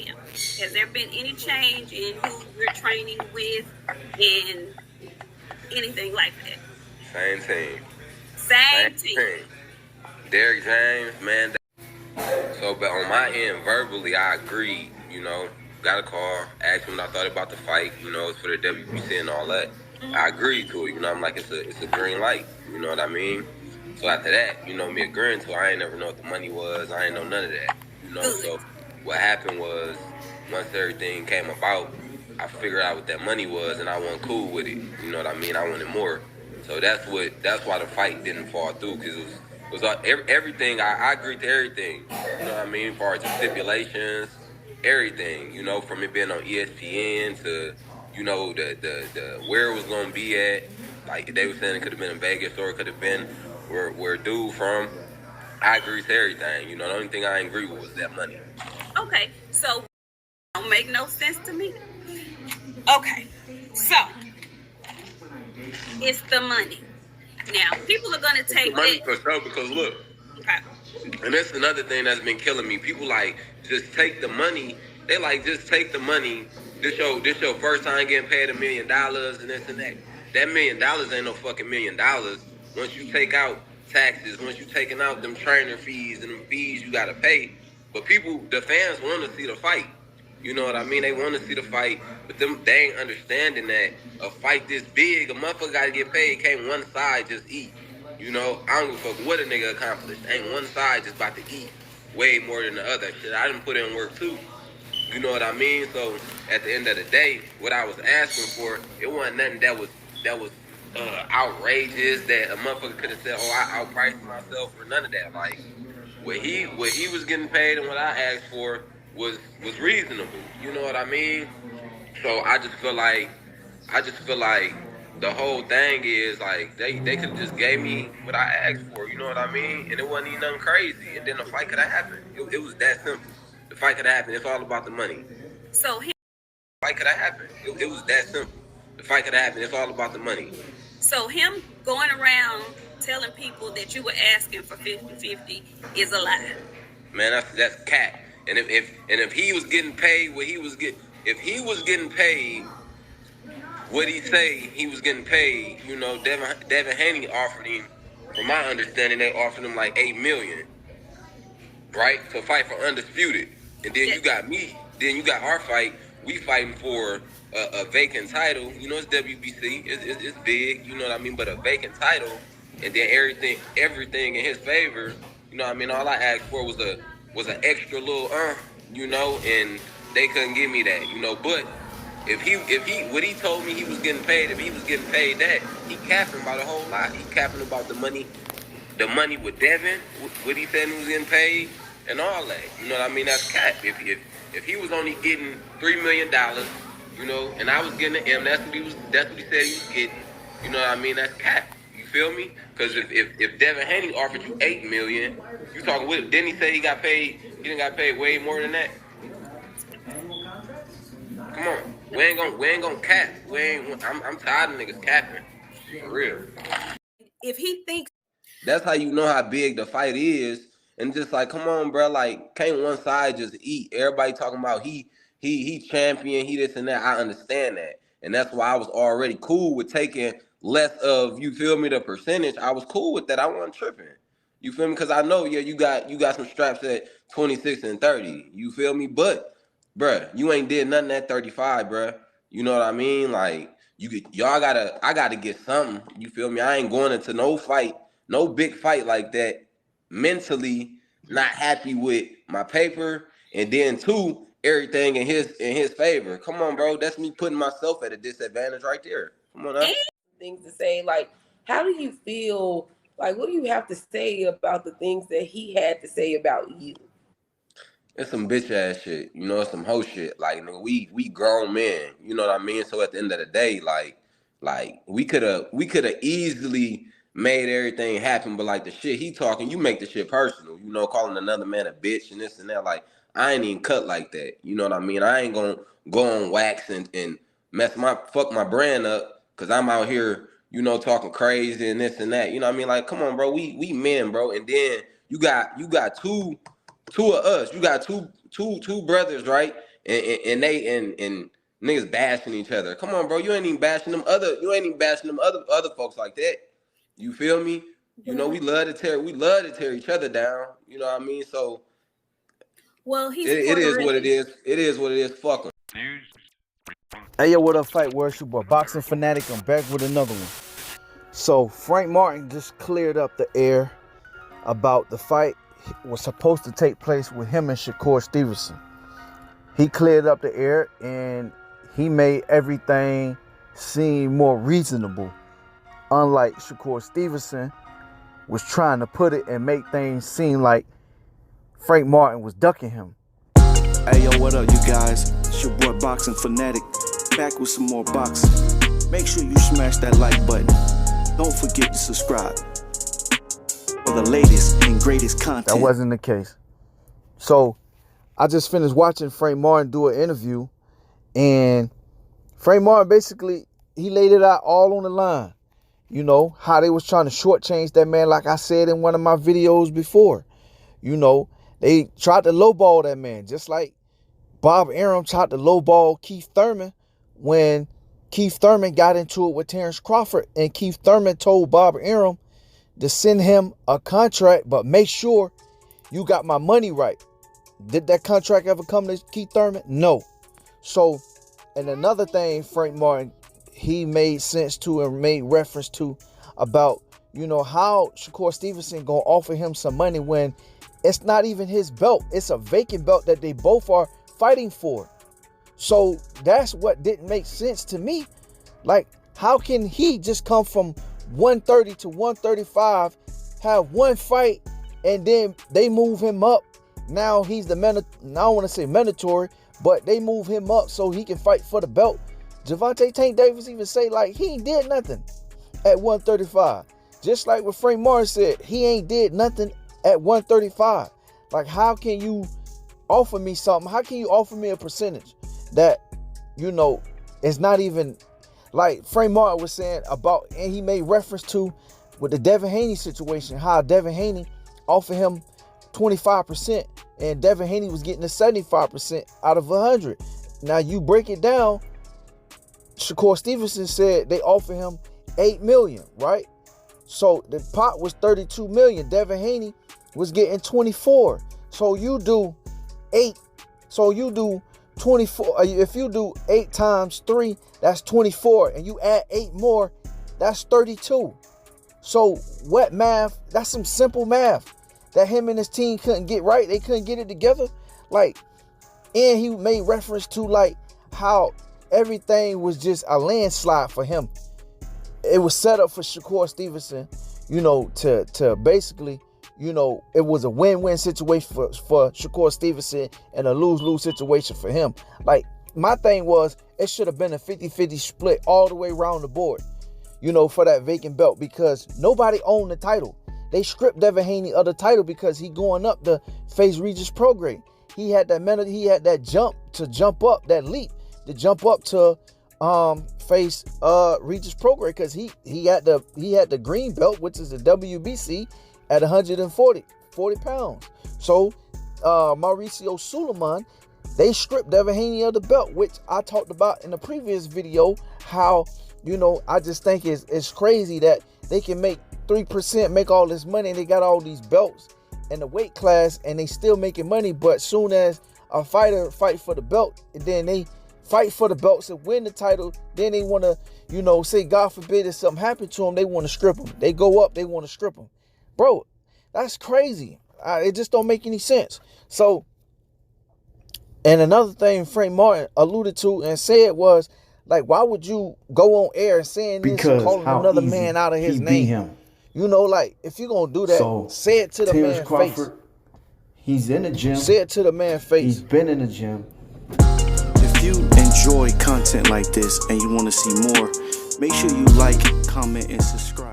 him? Has there been any change in who you're training with and anything like that? Same team. Same team. Derrick James, man. So, but on my end, verbally, I agreed. Got a call, asked him what I thought about the fight. It's for the WBC and all that. I agreed to it. I'm like, it's a green light. You know what I mean? So after that, me agreeing to it, I ain't never know what the money was. I ain't know none of that. So what happened was, once everything came about, I figured out what that money was, and I wasn't cool with it. You know what I mean? I wanted more. So that's why the fight didn't fall through, because it was everything. I agreed to everything. You know what I mean? As far as the stipulations, everything. From it being on ESPN to, the where it was gonna be at. Like they were saying, it could have been in Vegas or it could have been where dude from. I agree to everything. The only thing I didn't agree with was that money. Okay, so don't make no sense to me. Okay, so it's the money. Now people are gonna take money for sure, because look. Okay. And that's another thing that's been killing me. People like just take the money. They like just take the money. This your first time getting paid $1 million and this and that. That $1 million ain't no fucking $1 million. Once you take out taxes, once you taking out them trainer fees and them fees you gotta pay. But the fans want to see the fight. You know what I mean? They want to see the fight, but they ain't understanding that a fight this big, a motherfucker gotta get paid. Can't one side just eat. I don't give a fuck what a nigga accomplished. Ain't one side just about to eat way more than the other. Shit, I didn't put in work too. You know what I mean? So at the end of the day, what I was asking for, it wasn't nothing that was outrageous that a motherfucker could have said, oh, I outpriced myself or none of that. Like what he was getting paid and what I asked for was reasonable. You know what I mean? So I just feel like the whole thing is like they could have just gave me what I asked for, you know what I mean? And it wasn't even nothing crazy. And then the fight could have happened. It was that simple. The fight could have happened. It's all about the money. So the fight could have happened. It was that simple. The fight could have happened. It's all about the money. So him going around telling people that you were asking for 50-50 is a lie. Man, that's cat. And if he was getting paid what he was getting, if he was getting paid what he say he was getting paid, Devin Haney offered him, from my understanding, they offered him like $8 million, right, to fight for undisputed. And then you got me, then you got our fight. We fighting for a vacant title. It's WBC, it's big, you know what I mean, but a vacant title, and then everything in his favor. You know what I mean? All I asked for was an extra little and they couldn't give me that, but. If he what he told me he was getting paid, if he was getting paid that, he capping about a whole lot. He capping about the money with Devin, what he said he was getting paid, and all that. You know what I mean? That's cap. If he was only getting $3 million, and I was getting the M, that's what he said he was getting. You know what I mean? That's cap. You feel me? Because if Devin Haney offered you $8 million, you talking with him. Didn't he say he got paid? He didn't got paid way more than that. Come on. We ain't gonna cap. I'm tired of niggas capping. For real. If he thinks that's how you know how big the fight is, and just like, come on, bro, like can't one side just eat? Everybody talking about he champion, he this and that. I understand that, and that's why I was already cool with taking less of, you feel me, the percentage. I was cool with that. I wasn't tripping. You feel me? Because I know, yeah, you got some straps at 26 and 30. You feel me? But bruh, you ain't did nothing at 35, bruh. You know what I mean? Like, I gotta get something. You feel me? I ain't going into no fight, no big fight like that, mentally not happy with my paper, and then two, everything in his favor. Come on, bro. That's me putting myself at a disadvantage right there. Come on now. Things to say, like, how do you feel? Like, what do you have to say about the things that he had to say about you? It's some bitch ass shit, it's some hoe shit. Like, nigga, we grown men, you know what I mean? So at the end of the day, like we could have easily made everything happen, but like the shit he talking, you make the shit personal, calling another man a bitch and this and that. Like, I ain't even cut like that. You know what I mean? I ain't gonna go on wax and fuck my brand up because I'm out here, talking crazy and this and that. You know what I mean? Like, come on, bro. We men, bro. And then you got two of us. You got two brothers, right? and niggas bashing each other. Come on, bro. You ain't even bashing them other folks like that. You feel me? You know, we love to tear each other down. You know what I mean? So Well, he's it is what it is. It is what it is. Fuck them. Hey yo, what up, Fight Worship Boy? Boxing Fanatic, I'm back with another one. So Frank Martin just cleared up the air about the fight was supposed to take place with him and Shakur Stevenson. He cleared up the air and he made everything seem more reasonable. Unlike Shakur Stevenson was trying to put it and make things seem like Frank Martin was ducking him. Hey yo, what up you guys? It's your boy Boxing Fanatic, back with some more boxing. Make sure you smash that like button. Don't forget to subscribe for the latest and greatest content. That wasn't the case. So I just finished watching Frank Martin do an interview, and Frank Martin basically, he laid it out all on the line. You know, how they was trying to shortchange that man, like I said in one of my videos before. You know, they tried to lowball that man, just like Bob Arum tried to lowball Keith Thurman when Keith Thurman got into it with Terrence Crawford, and Keith Thurman told Bob Arum to send him a contract, but make sure you got my money right. Did that contract ever come to Keith Thurman? No. So, and another thing Frank Martin, he made sense to and made reference to about, you know, how Shakur Stevenson gonna offer him some money when it's not even his belt. It's a vacant belt that they both are fighting for. So that's what didn't make sense to me. Like, how can he just come from 130 to 135, have one fight, and then they move him up? Now he's the I don't want to say mandatory, but they move him up so he can fight for the belt. Gervonta Tank Davis even say like he ain't did nothing at 135. Just like what Frank Martin said, he ain't did nothing at 135. Like, how can you offer me something? How can you offer me a percentage that, you know, it's not even like Frank Martin was saying about, and he made reference to with the Devin Haney situation, how Devin Haney offered him 25% and Devin Haney was getting a 75% out of 100. Now you break it down, Shakur Stevenson said they offered him $8 million, right? So the pot was $32 million. Devin Haney was getting 24. So you do 8. So you do 24. If you do 8 times 3, that's 24. And you add 8 more, that's 32. So what math? That's some simple math that him and his team couldn't get right. They couldn't get it together. Like, and he made reference to like how everything was just a landslide for him. It was set up for Shakur Stevenson, you know, to basically, you know, it was a win-win situation for Shakur Stevenson and a lose-lose situation for him. Like, my thing was, it should have been a 50-50 split all the way around the board, you know, for that vacant belt, because nobody owned the title. They stripped Devin Haney of the title because he going up to face Regis Prograis. He had that jump up, that leap to jump up to face Regis Prograis, because he had the green belt, which is the WBC, at 140 pounds. So Mauricio Suleiman, they stripped Devin Haney of the belt, which I talked about in the previous video, how, you know, I just think it's crazy that they can make 3%, make all this money, and they got all these belts in the weight class, and they still making money. But soon as a fighter fight for the belt, and then they fight for the belts and win the title, then they want to, you know, say God forbid if something happened to them, they want to strip them. They go up, they want to strip them. Bro, that's crazy. It just don't make any sense. So, and another thing Frank Martin alluded to and said was, like, why would you go on air and saying this and calling another man out of his name? Him. You know, like, if you're going to do that, So, say it to the Terrence man's Crawford, face. he's in the gym. Say it to the man's face. He's been in the gym. If you enjoy content like this and you want to see more, make sure you like, comment, and subscribe.